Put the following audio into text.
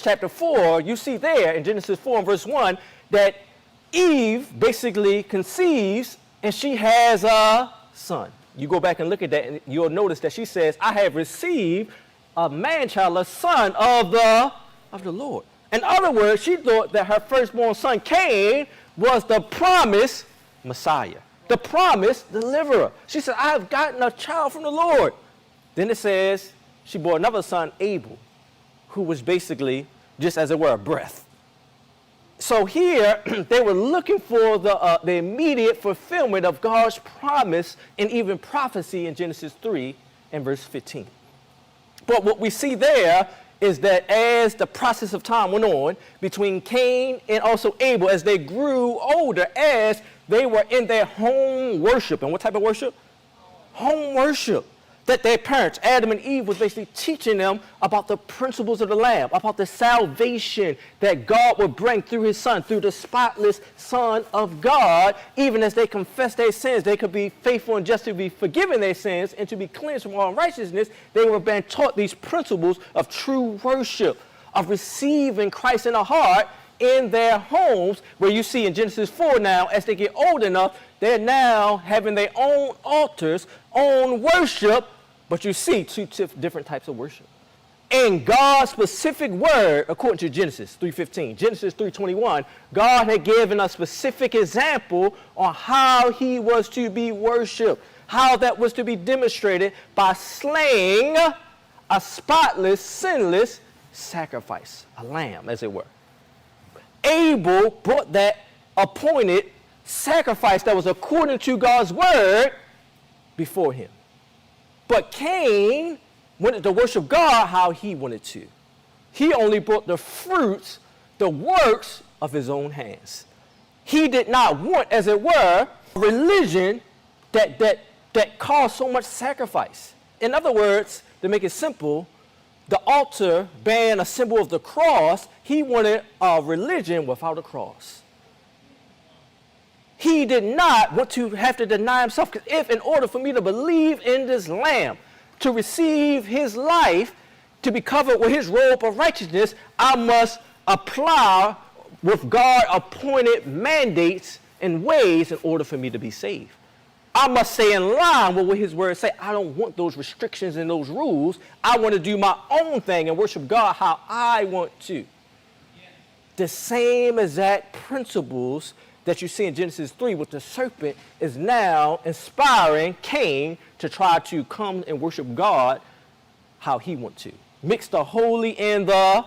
chapter 4, you see there in Genesis 4 and verse 1 that Eve basically conceives and she has a son. You go back and look at that and you'll notice that she says, I have received a man-child, a son of the Lord. In other words, she thought that her firstborn son, Cain, was the promised Messiah, the promised deliverer. She said, I have gotten a child from the Lord. Then it says she bore another son, Abel, who was basically, just as it were, a breath. So here, they were looking for the immediate fulfillment of God's promise and even prophecy in Genesis 3 and verse 15. But what we see there is that as the process of time went on between Cain and also Abel, as they grew older, as they were in their home worship. And what type of worship? Home worship. That their parents, Adam and Eve, was basically teaching them about the principles of the Lamb, about the salvation that God would bring through his son, through the spotless Son of God. Even as they confess their sins, they could be faithful and just to be forgiven their sins and to be cleansed from all unrighteousness. They were being taught these principles of true worship, of receiving Christ in the heart in their homes, where you see in Genesis 4 now, as they get old enough, they're now having their own altars, own worship. But you see two different types of worship. In God's specific word, according to Genesis 3:15, Genesis 3:21, God had given a specific example on how he was to be worshiped, how that was to be demonstrated by slaying a spotless, sinless sacrifice, a lamb, as it were. Abel brought that appointed sacrifice that was according to God's word before him. But Cain wanted to worship God how he wanted to. He only brought the fruits, the works of his own hands. He did not want, as it were, a religion that caused so much sacrifice. In other words, to make it simple, the altar bearing a symbol of the cross, he wanted a religion without a cross. He did not want to have to deny himself, because if in order for me to believe in this Lamb, to receive his life, to be covered with his robe of righteousness, I must apply with God-appointed mandates and ways in order for me to be saved. I must stay in line with what his words say. I don't want those restrictions and those rules. I want to do my own thing and worship God how I want to. The same exact principles that you see in Genesis 3 with the serpent is now inspiring Cain to try to come and worship God how he wants to. Mix the holy and the